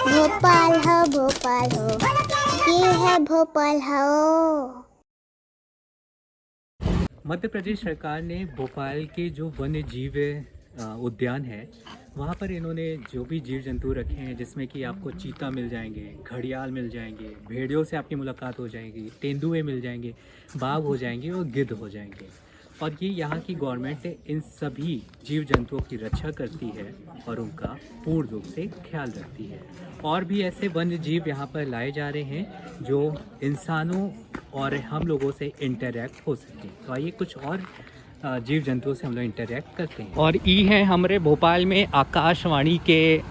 भोपाल हो, ये है भोपाल हो। मध्य प्रदेश सरकार ने भोपाल के जो वन्य जीव उद्यान है वहाँ पर इन्होंने जो भी जीव जंतु रखे हैं, जिसमें कि आपको चीता मिल जाएंगे, घड़ियाल मिल जाएंगे, भेड़ियों से आपकी मुलाकात हो जाएगी, तेंदुए मिल जाएंगे, बाघ हो जाएंगे और गिद्ध हो जाएंगे। और ये यहाँ की गवर्नमेंट इन सभी जीव जंतुओं की रक्षा करती है और उनका पूर्ण रूप से ख्याल रखती है। और भी ऐसे वन्य जीव यहाँ पर लाए जा रहे हैं जो इंसानों और हम लोगों से इंटरैक्ट हो सके। तो आइए कुछ और जीव जंतुओं से हम लोग इंटरैक्ट करते हैं। और ई है हमारे भोपाल में आकाशवाणी के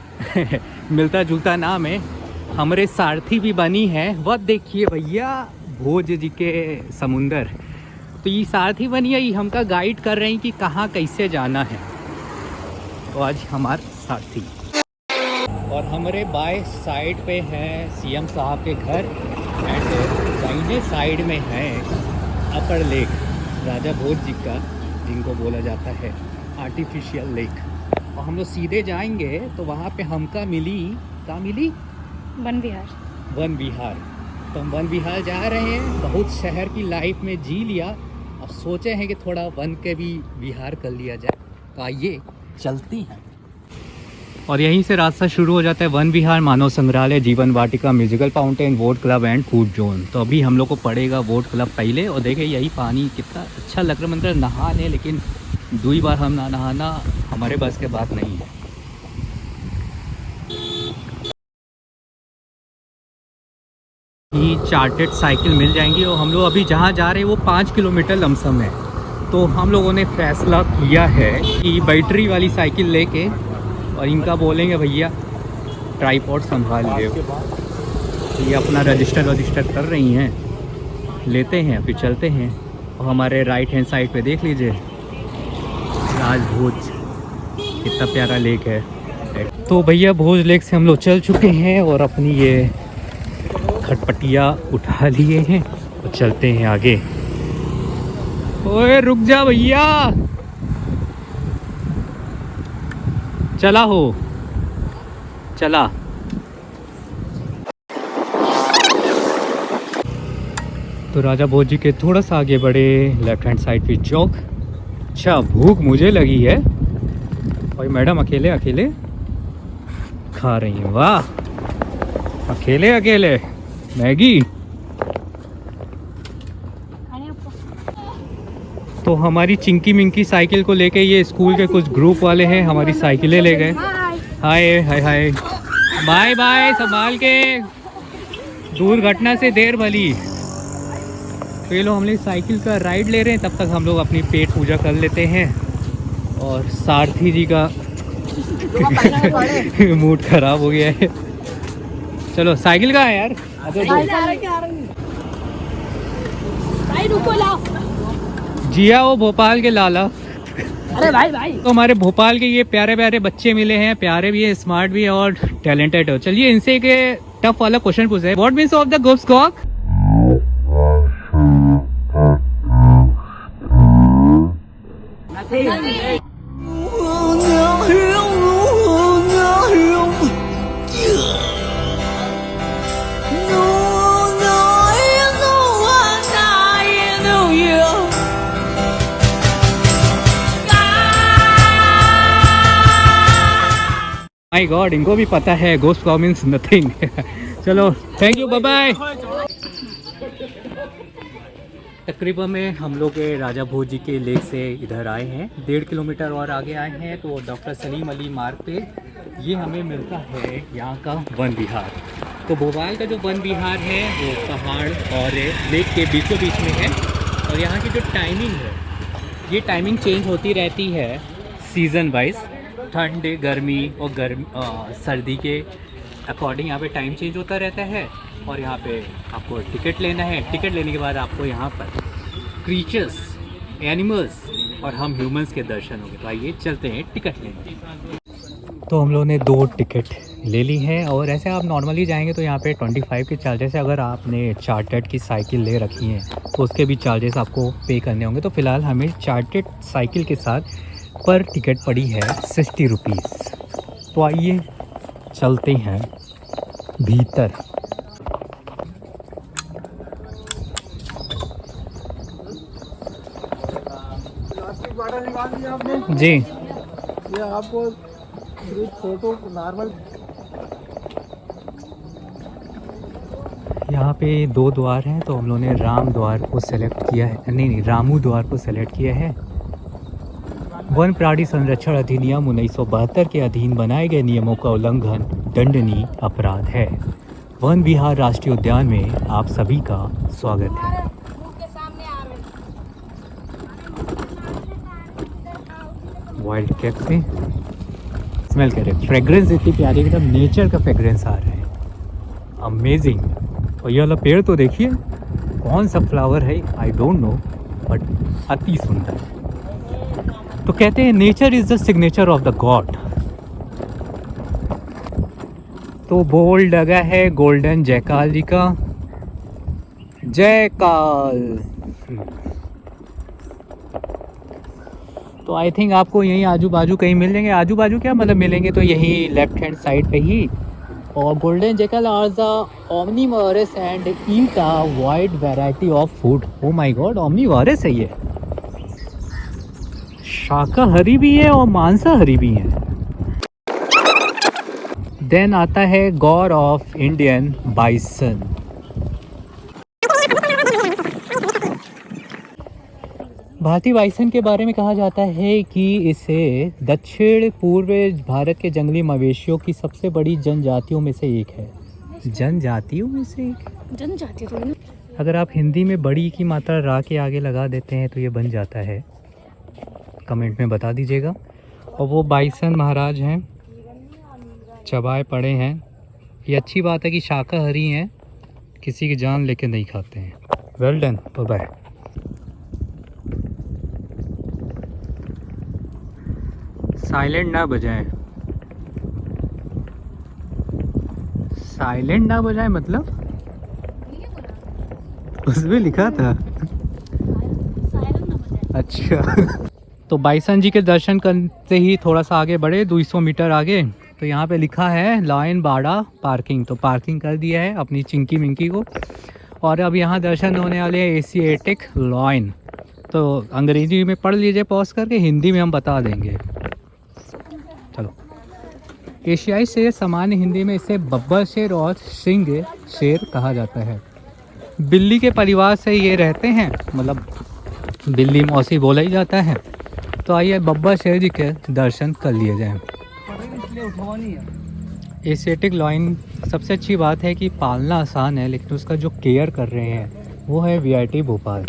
मिलता जुलता नाम है। हमारे सारथी भी बनी है, वह देखिए भैया भोज जी के समुंदर। तो ये सारथी बनी है, ये हमका गाइड कर रहे हैं कि कहाँ कैसे जाना है। तो आज हमारे सारथी। और हमारे बाय साइड पे है सीएम साहब के घर एंड दाहिने साइड में है अपर लेक, राजा भोज जी का, जिनको बोला जाता है आर्टिफिशियल लेक। और हम लोग सीधे जाएंगे तो वहाँ पे हमका मिली, क्या मिली? वन विहार। वन विहार। तो हम वन विहार जा रहे हैं। बहुत शहर की लाइफ में जी लिया, अब सोचे हैं कि थोड़ा वन के भी विहार कर लिया जाए। तो आइए चलती हैं। और यहीं से रास्ता शुरू हो जाता है वन विहार, मानव संग्रहालय, जीवन वाटिका, musical fountain, boat club and food zone. तो अभी हम लोग को पड़ेगा वोट क्लब पहले। और देखें यही पानी कितना अच्छा लग रहा है, मतलब नहाने, लेकिन 2 बार हम नहाना हमारे बस के बात नहीं है। ये चार्टेड साइकिल मिल जाएंगी। और हम लोग अभी जहाँ जा रहे हैं वो 5 किलोमीटर लमसम है। तो हम लोगों ने फैसला किया है कि बैटरी वाली साइकिल लेके, और इनका बोलेंगे भैया ट्राइपॉड संभाल ले। ये अपना रजिस्टर कर रही हैं, लेते हैं फिर चलते हैं। और हमारे राइट हैंड साइड पे देख लीजिए राजभोज, कितना प्यारा लेक है। तो भैया भोज लेक से हम लोग चल चुके हैं और अपनी ये खटपटिया उठा लिए हैं और चलते हैं आगे। ओए रुक जा भैया, चला हो, चला। तो राजा भोज जी के थोड़ा सा आगे बढ़े, लेफ्ट हैंड साइड पे चौक। अच्छा भूख मुझे लगी है और मैडम अकेले अकेले खा रही हैं। वाह, अकेले अकेले मैगी। तो हमारी चिंकी मिंकी साइकिल को लेके ये स्कूल के कुछ ग्रुप वाले हैं, हमारी साइकिलें ले गए। हाय हाय हाय, बाय बाय, संभाल के, दुर्घटना से देर भली। तो ये लोग हम लोग साइकिल का राइड ले रहे हैं, तब तक हम लोग अपनी पेट पूजा कर लेते हैं। और सारथी जी का मूड खराब हो गया है। चलो साइकिल कहाँ है यार? जिया वो भोपाल के लाला। अरे भाई तो हमारे भोपाल के ये प्यारे प्यारे बच्चे मिले हैं, प्यारे भी है, स्मार्ट भी है और टैलेंटेड है। चलिए इनसे एक टफ वाला क्वेश्चन पूछे हैं। व्हाट मीन्स ऑफ द गोप्स गॉक? माय गॉड, इनको भी पता है गोस्ट गॉक मीन्स नथिंग। चलो थैंक यू, बाय बाय। तकरीबन में हम लोग राजा भोज जी के लेक से इधर आए हैं, 1.5 किलोमीटर और आगे आए हैं तो डॉक्टर सलीम अली मार्ग पे ये हमें मिलता है यहाँ का वन विहार। तो भोपाल का जो वन विहार है वो पहाड़ और लेक के बीचों बीच में है। और यहाँ की जो टाइमिंग है, ये टाइमिंग चेंज होती रहती है सीज़न वाइज, ठंड, गर्मी और सर्दी के अकॉर्डिंग यहाँ पे टाइम चेंज होता रहता है। और यहाँ पे आपको टिकट लेना है। टिकट लेने के बाद आपको यहाँ पर क्रीचर्स, एनिमल्स और हम ह्यूमंस के दर्शन होंगे। तो आइए चलते हैं टिकट लेने। तो हम लोगों ने 2 टिकट ले ली हैं। और ऐसे आप नॉर्मली जाएंगे तो यहाँ पे 25 के चार्जेस है। अगर आपने चार्टर्ड की साइकिल ले रखी है तो उसके भी चार्जेस आपको पे करने होंगे। तो फ़िलहाल हमें चार्टर्ड साइकिल के साथ पर टिकट पड़ी है 60 रुपीज़। तो आइए चलते हैं भीतर। प्लास्टिक बॉटल निकाल दी आपने? जी। ये आपको सिर्फ फोटो नॉर्मल। यहाँ पे 2 द्वार हैं, तो हम लोगों ने राम द्वार को सेलेक्ट किया है, नहीं रामू द्वार को सेलेक्ट किया है। वन प्राणी संरक्षण अधिनियम 1972 के अधीन बनाए गए नियमों का उल्लंघन दंडनीय अपराध है। वन विहार राष्ट्रीय उद्यान में आप सभी का स्वागत है। वाइल्ड कैफे स्मेल कर रहे, फ्रेग्रेंस इतनी प्यारी, एकदम नेचर का फ्रेग्रेंस आ रहा है, अमेजिंग। और ये वाला पेड़ तो देखिए, कौन सा फ्लावर है आई डोंट नो, बट अति सुंदर। तो कहते हैं nature is the signature of the God. तो बोर्ड लगा है गोल्डन जयकाल जी का, जयकाल। तो आई थिंक आपको यहीं आजू बाजू कहीं मिल जाएंगे, आजू बाजू क्या मतलब मिलेंगे, तो यही लेफ्ट हैंड साइड पे ही। और golden jackal are the omnivorous and eat a wide variety of food. Oh my god, omnivorous है ये, शाकाहारी भी है और मांसाहारी भी है। देन आता है गॉड ऑफ इंडियन बाइसन। भारतीय बाइसन के बारे में कहा जाता है कि इसे दक्षिण पूर्व भारत के जंगली मवेशियों की सबसे बड़ी जनजातियों में से एक है। जनजातियों में से एक, जनजाति थोड़ी ना। अगर आप हिंदी में बड़ी की मात्रा रा के आगे लगा देते हैं तो ये बन जाता है, कमेंट में बता दीजिएगा। और वो बाइसन महाराज हैं, चबाए पड़े हैं। ये अच्छी बात है कि शाकाहारी हैं, किसी की जान लेके नहीं खाते हैं। Well done, bye. साइलेंट ना बजाएं, साइलेंट ना बजाएं मतलब उसमें लिखा था। अच्छा। तो बाइसन जी के दर्शन करते ही थोड़ा सा आगे बढ़े, 200 मीटर आगे, तो यहाँ पे लिखा है लायन बाड़ा पार्किंग। तो पार्किंग कर दिया है अपनी चिंकी मिंकी को, और अब यहाँ दर्शन होने वाले हैं एशियाटिक लायन। तो अंग्रेजी में पढ़ लीजिए पॉज करके, हिंदी में हम बता देंगे। चलो। एशियाई शेर सामान्य हिंदी में इसे बब्बर शेर और सिंह शेर कहा जाता है। बिल्ली के परिवार से ये रहते हैं, मतलब बिल्ली मौसी बोला ही जाता है। तो आइए बब्बर शेर जी के दर्शन कर लिए जाएं। एशियाटिक लायन सबसे अच्छी बात है कि पालना आसान है, लेकिन उसका जो केयर कर रहे हैं वो है वीआईटी भोपाल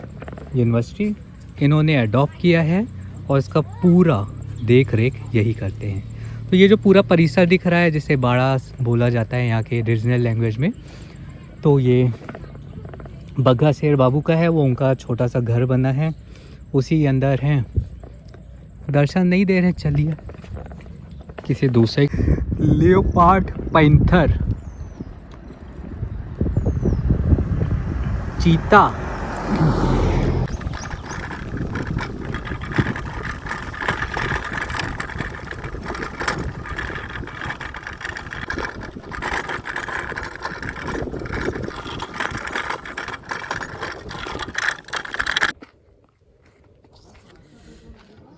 यूनिवर्सिटी। इन्होंने अडॉप्ट किया है और इसका पूरा देख रेख यही करते हैं। तो ये जो पूरा परिसर दिख रहा है, जिसे बाड़ा बोला जाता है यहाँ के रीजनल लैंग्वेज में, तो ये बग्गा शेर बाबू का है। वो उनका छोटा सा घर बना है, उसी अंदर हैं। दर्शन नहीं दे रहे, चलिए किसी दूसरे। लियोपार्ड पैंथर, चीता,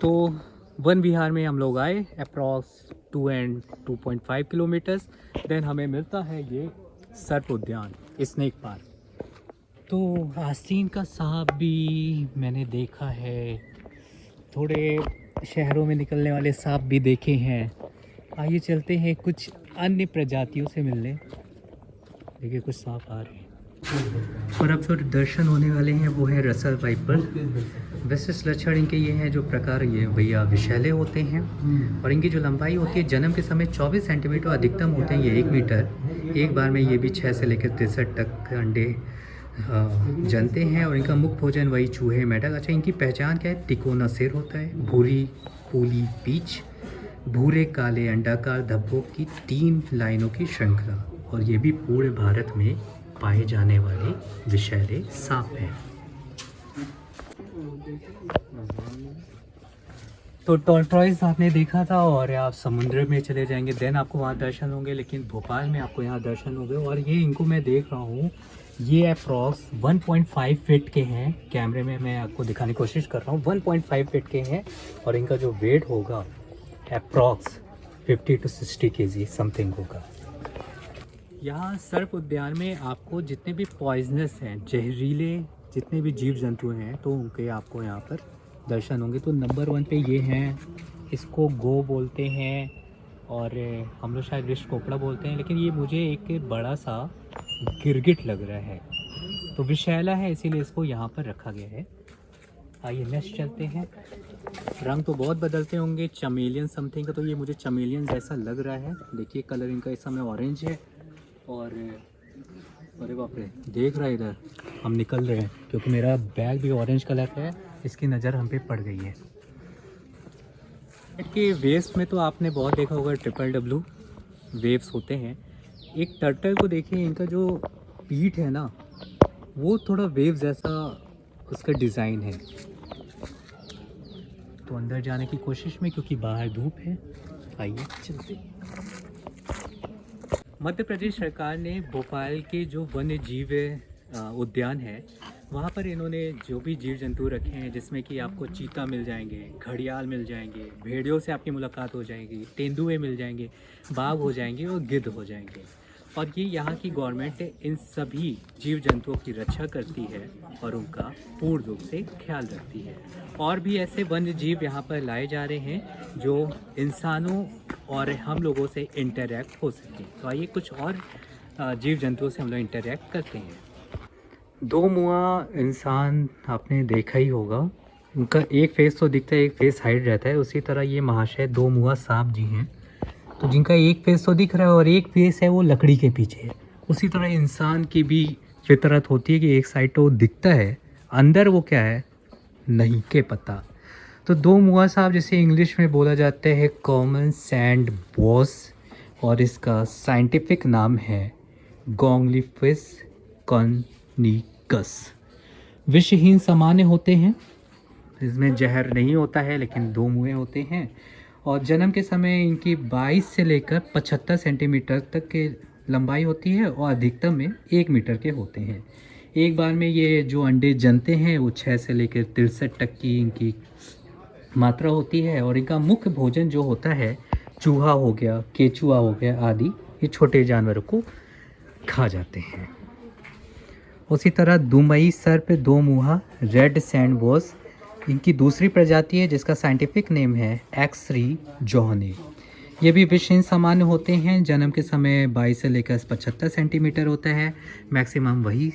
तो वन विहार में हम लोग आए अप्रॉक्स 2.5 किलोमीटर्स। देन हमें मिलता है ये सर्प उद्यान, स्नेक पार्क। तो आस्तीन का सांप भी मैंने देखा है, थोड़े शहरों में निकलने वाले सांप भी देखे हैं। आइए चलते हैं कुछ अन्य प्रजातियों से मिलने। देखिए कुछ सांप आ रहे हैं। और अब जो दर्शन होने वाले हैं वो है रसल वाइपर। विशिष्ट लक्षण इनके ये हैं, जो प्रकार ये भैया विषैले होते हैं, और इनकी जो लंबाई होती है जन्म के समय 24 सेंटीमीटर, अधिकतम होते हैं ये 1 मीटर। एक बार में ये भी 6 से लेकर 63 तक अंडे जनते हैं, और इनका मुख्य भोजन वही चूहे मेढक। अच्छा, इनकी पहचान क्या है? तिकोना सिर होता है, भूरी पूली पीछ, भूरे काले अंडाकार धब्बों की 3 लाइनों की श्रृंखला, और ये भी पूरे भारत में पाए जाने वाले विषैले सांप हैं। तो टॉर्टॉइस आपने देखा था और आप समुद्र में चले जाएंगे देन आपको वहाँ दर्शन होंगे, लेकिन भोपाल में आपको यहाँ दर्शन होंगे। और ये इनको मैं देख रहा हूँ, ये अप्रॉक्स 1.5 फीट के हैं। कैमरे में मैं आपको दिखाने की कोशिश कर रहा हूँ, 1.5 फीट के हैं और इनका जो वेट होगा अप्रॉक्स 50 to 60 kg समथिंग होगा। यहाँ सर्प उद्यान में आपको जितने भी पॉइजनस हैं, जहरीले जितने भी जीव जंतु हैं, तो उनके आपको यहाँ पर दर्शन होंगे। तो नंबर 1 पे ये हैं, इसको गो बोलते हैं और हम लोग शायद विष कोपड़ा बोलते हैं, लेकिन ये मुझे एक बड़ा सा गिरगिट लग रहा है, तो विषैला है इसीलिए इसको यहाँ पर रखा गया है। आइए नेक्स्ट चलते हैं। रंग तो बहुत बदलते होंगे, चमेलियन समथिंग का, तो ये मुझे चमेलियन जैसा लग रहा है। देखिए कलर इनका इस समय ऑरेंज है और अरे बाप रे, देख रहा है इधर, हम निकल रहे हैं क्योंकि मेरा बैग भी ऑरेंज कलर का है, इसकी नज़र हम पे पड़ गई है। कि वेव्स में तो आपने बहुत देखा होगा, WW वेव्स होते हैं। एक टर्टल को देखिए, इनका जो पीठ है ना वो थोड़ा वेव जैसा उसका डिज़ाइन है। तो अंदर जाने की कोशिश में, क्योंकि बाहर धूप है, आइए चलते। मध्य प्रदेश सरकार ने भोपाल के जो वन्य जीव उद्यान है वहाँ पर इन्होंने जो भी जीव जंतु रखे हैं, जिसमें कि आपको चीता मिल जाएंगे, घड़ियाल मिल जाएंगे, भेड़ियों से आपकी मुलाकात हो जाएगी, तेंदुए मिल जाएंगे, बाघ हो जाएंगे और गिद्ध हो जाएंगे। और ये यहाँ की गवर्नमेंट इन सभी जीव जंतुओं की रक्षा करती है और उनका पूर्ण रूप से ख्याल रखती है। और भी ऐसे वन्य जीव यहाँ पर लाए जा रहे हैं जो इंसानों और हम लोगों से इंटरैक्ट हो सकें। तो आइए कुछ और जीव जंतुओं से हम लोग इंटरैक्ट करते हैं। दो मुआ इंसान आपने देखा ही होगा, उनका एक फेस तो दिखता है, एक फेस हाइड रहता है। उसी तरह ये महाशय दो मुआ सांप जी हैं, तो जिनका एक फेस तो दिख रहा है और एक फेस है वो लकड़ी के पीछे। उसी तरह इंसान की भी फितरत होती है कि एक साइड तो दिखता है, अंदर वो क्या है नहीं के पता। तो दो मुआ सांप जिसे इंग्लिश में बोला जाता है कॉमन सैंड बॉस, और इसका साइंटिफिक नाम है गोंगलीफिस कॉर्निकस। विषहीन सामान्य होते हैं, इसमें जहर नहीं होता है, लेकिन दो मुँह होते हैं। और जन्म के समय इनकी 22 से लेकर 75 सेंटीमीटर तक के लंबाई होती है और अधिकतम में 1 मीटर के होते हैं। एक बार में ये जो अंडे जनते हैं वो 6 से लेकर 63 तक की इनकी मात्रा होती है। और इनका मुख्य भोजन जो होता है चूहा हो गया, केचुआ हो गया आदि, ये छोटे जानवरों को खा जाते हैं। उसी तरह दुमई सर्प दो मुहा रेड सैंड बॉस इनकी दूसरी प्रजाति है, जिसका साइंटिफिक नेम है एक्सरी जोहने। ये भी विषहीन सामान्य होते हैं। जन्म के समय 22 से लेकर 75 सेंटीमीटर होता है, मैक्सिमम वही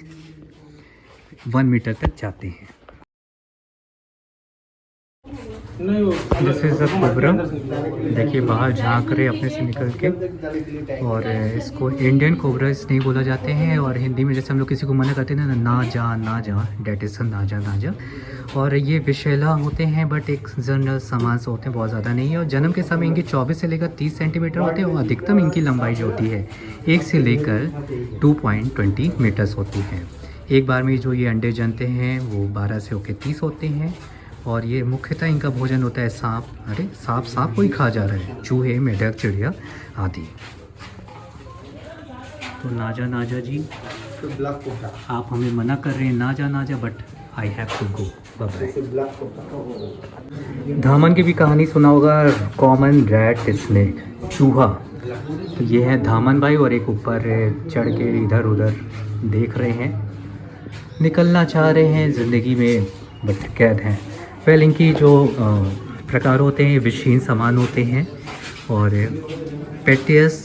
1 मीटर तक जाते हैं। दिस इज अ कोबरा, देखिए बाहर झांक रहे अपने से निकल के। और इसको इंडियन कोबरास नहीं बोला जाते हैं, और हिंदी में जैसे हम लोग किसी को मना करते हैं ना जा, डेट इज ना जा। और ये विषैला होते हैं, बट एक जनरल सामान से होते हैं, बहुत ज़्यादा नहीं है। और जन्म के समय इनके 24 से लेकर 30 सेंटीमीटर होते हैं, और अधिकतम इनकी लंबाई जो होती है 1 से लेकर 2.20 मीटर्स होती है। एक बार में जो ये अंडे जनते हैं वो 12 से होकर 30 होते हैं। और ये मुख्यतः इनका भोजन होता है सांप, अरे सांप कोई खा जा रहा है, चूहे, मेढक, चिड़िया आदि। तो नाजा जी, आप हमें मना कर रहे हैं नाजा, but I have to go, bye. धामन की भी कहानी सुना होगा, कॉमन रैट स्नेक, चूहा। तो ये है धामन भाई, और एक ऊपर चढ़ के इधर उधर देख रहे हैं, निकलना चाह रहे हैं ज़िंदगी में, बट कैद हैं। वेल, इनकी जो प्रकार होते हैं विषहीन समान होते हैं। और पेटियस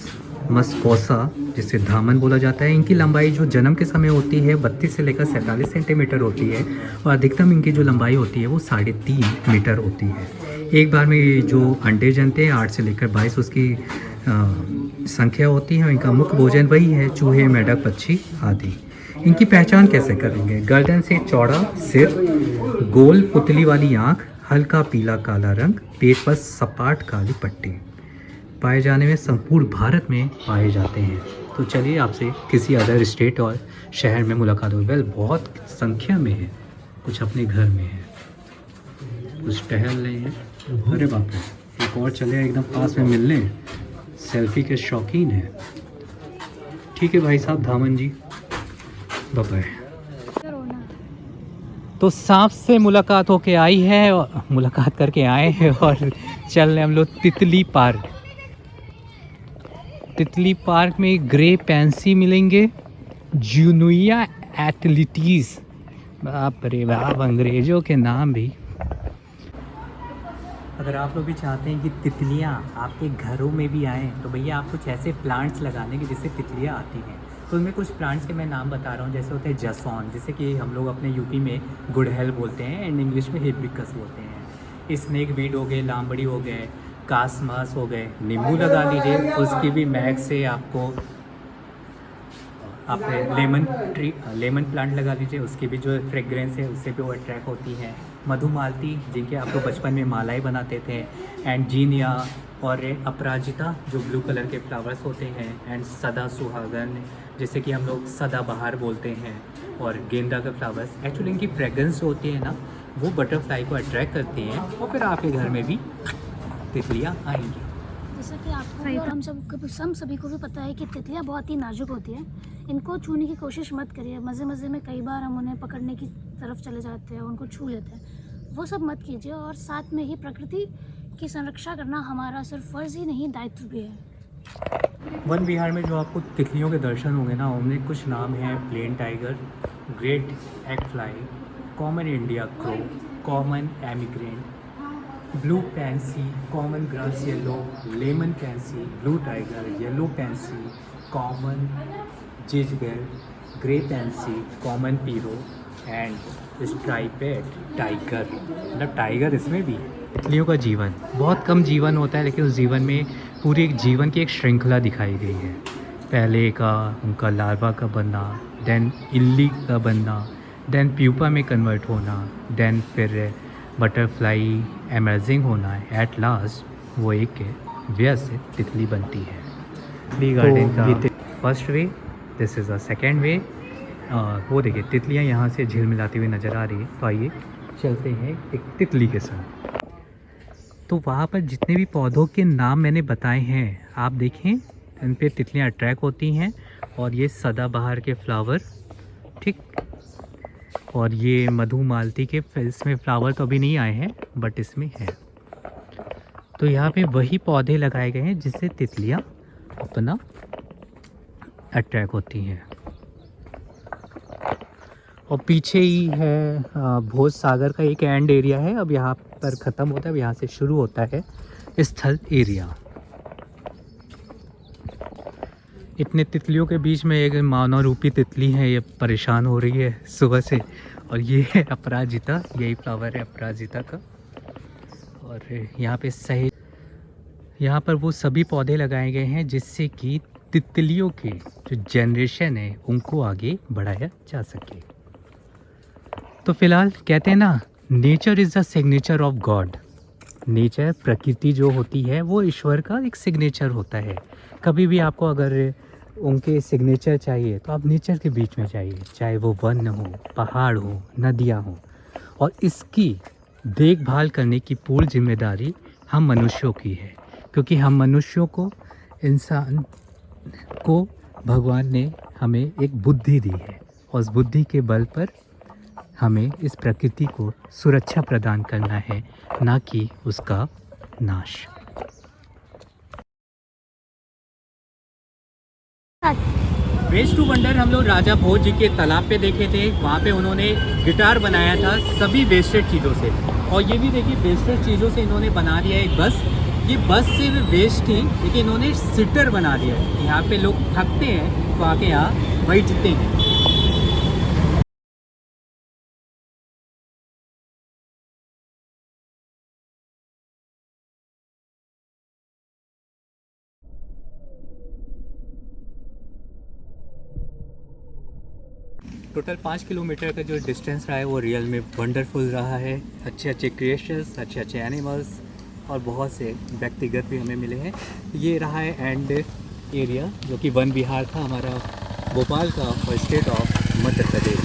मस्कोसा जिसे धामन बोला जाता है, इनकी लंबाई जो जन्म के समय होती है 32 से लेकर 47 सेंटीमीटर होती है, और अधिकतम इनकी जो लंबाई होती है वो 3.5 मीटर होती है। एक बार में ये जो अंडे जनते हैं 8 से लेकर 22 उसकी संख्या होती है। इनका मुख्य भोजन वही है चूहे, मेढक, पक्षी आदि। इनकी पहचान कैसे करेंगे? गर्दन से चौड़ा सिर, गोल पुतली वाली आँख, हल्का पीला काला रंग, पेट पर सपाट काली पट्टी। पाए जाने में संपूर्ण भारत में पाए जाते हैं। तो चलिए आपसे किसी अदर स्टेट और शहर में मुलाकात हो। वेल, बहुत संख्या में है, कुछ अपने घर में है, कुछ टहल रहे हैं। अरे बाप रे, एक और चले एकदम पास में मिलने, सेल्फी के शौकीन है। ठीक है भाई साहब धामन जी, बाय बाय। तो सांप से मुलाकात होके आई है, और मुलाकात करके आए हैं और चल रहे हम लोग तितली पार्क। तितली पार्क में ग्रे पैंसी मिलेंगे, जूनुइया एथलीटीज, बाप रे बाप, अंग्रेजों के नाम भी। अगर आप लोग भी चाहते हैं कि तितलियां आपके घरों में भी आएँ तो भैया आप कुछ ऐसे प्लांट्स लगाने की जिससे तितलियां आती हैं। तो उनमें कुछ प्लांट्स के मैं नाम बता रहा हूँ, जैसे होते हैं जसौन, जिसे कि हम लोग अपने यूपी में गुड़हल बोलते हैं एंड इंग्लिश में हिबिस्कस बोलते हैं। स्नेक वीड हो गए, लामबड़ी हो गए, कासमास हो गए, नींबू लगा लीजिए, उसकी भी महक से आपको आप लेमन प्लांट लगा लीजिए, उसकी भी जो फ्रेग्रेंस है उससे भी वो अट्रैक्ट होती है। मधुमालती, जिनके आप लोग बचपन में मालाएँ बनाते थे, एंड जीनिया और अपराजिता जो ब्लू कलर के फ्लावर्स होते हैं, एंड सदा सुहागन जैसे कि हम लोग सदाबहार बोलते हैं, और गेंदा का फ्लावर्स। एक्चुअली इनकी फ्रेग्रेंस होती है ना, वो बटरफ्लाई को अट्रैक्ट करती हैं और फिर आपके घर में भी तितलियाँ आएंगी। जैसा कि आपको और हम सभी को भी पता है कि तितलियाँ बहुत ही नाजुक होती हैं। इनको छूने की कोशिश मत करिए। मज़े मज़े में कई बार हम उन्हें पकड़ने की तरफ चले जाते हैं, उनको छू लेते हैं, वो सब मत कीजिए। और साथ में ही प्रकृति की संरक्षा करना हमारा सिर्फ फ़र्ज़ ही नहीं, दायित्व भी है। वन विहार में जो आपको तितलियों के दर्शन होंगे ना, उनमें कुछ नाम हैं: plain tiger, great eggfly, common India crow, common emigrant, blue pansy, common grass yellow, lemon pansy, blue tiger, yellow pansy, common jezebel, grey pansy, common pierrot and striped tiger. मतलब टाइगर इसमें भी। तितलियों का जीवन बहुत कम जीवन होता है, लेकिन उस जीवन में पूरी एक जीवन की एक श्रृंखला दिखाई गई है। पहले का उनका लार्वा का बनना, देन इल्ली का बनना, देन प्यूपा में कन्वर्ट होना, देन फिर बटरफ्लाई एमर्जिंग होना, एट लास्ट वो एक व्यस्त तितली बनती है। टी गार्डन का first way, this is a second way. वो देखिए तितलियाँ यहाँ से झिलमिलाती हुई नज़र आ रही है। तो आइए चलते हैं एक तितली के साथ। तो वहाँ पर जितने भी पौधों के नाम मैंने बताए हैं, आप देखें इन पे तितलियाँ अट्रैक्ट होती हैं। और ये सदाबहार के फ्लावर, ठीक, और ये मधुमालती के, इसमें फ्लावर तो अभी नहीं आए हैं बट इसमें है। तो यहाँ पे वही पौधे लगाए गए हैं जिससे तितलियाँ अपना अट्रैक्ट होती हैं। और पीछे ही है भोज सागर का एक एंड एरिया है, अब यहाँ पर ख़त्म होता है, अब यहाँ से शुरू होता है स्थल एरिया। इतने तितलियों के बीच में एक मानव रूपी तितली है, ये परेशान हो रही है सुबह से। और ये है अपराजिता, यही फ्लावर है अपराजिता का। और यहाँ पे सही, यहाँ पर वो सभी पौधे लगाए गए हैं जिससे कि तितलियों के जो जनरेशन है उनको आगे बढ़ाया जा सके। तो फिलहाल कहते हैं ना, nature is the signature of God. Nature, प्रकृति जो होती है वो ईश्वर का एक सिग्नेचर होता है। कभी भी आपको अगर उनके सिग्नेचर चाहिए तो आप नेचर के बीच में जाइए, चाहे वो वन हो, पहाड़ हो, नदियाँ हो। और इसकी देखभाल करने की पूर्ण जिम्मेदारी हम मनुष्यों की है, क्योंकि हम मनुष्यों को, इंसान को भगवान ने हमें एक बुद्धि दी है, और उस बुद्धि के बल पर हमें इस प्रकृति को सुरक्षा प्रदान करना है, ना कि उसका नाश। वेस्ट टू वंडर हम लोग राजा भोज जी के तालाब पे देखे थे। वहाँ पे उन्होंने गिटार बनाया था सभी वेस्टेड चीज़ों से। और ये भी देखिए वेस्टेड चीज़ों से इन्होंने बना दिया एक बस। ये बस से भी वेस्ट थी, लेकिन इन्होंने सिटर बना दिया है। यहाँ पे लोग थकते हैं तो आके यहाँ बैठते हैं। टोटल 5 किलोमीटर का जो डिस्टेंस रहा है वो रियल में वंडरफुल रहा है। अच्छे अच्छे क्रिएशंस, अच्छे अच्छे एनिमल्स और बहुत से व्यक्तिगत भी हमें मिले हैं। ये रहा है एंड एरिया, जो कि वन विहार था हमारा भोपाल का और state of Madhya Pradesh,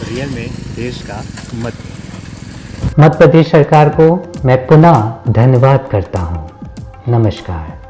real में देश का मध्य। मध्य प्रदेश सरकार को मैं पुनः धन्यवाद करता हूँ। नमस्कार।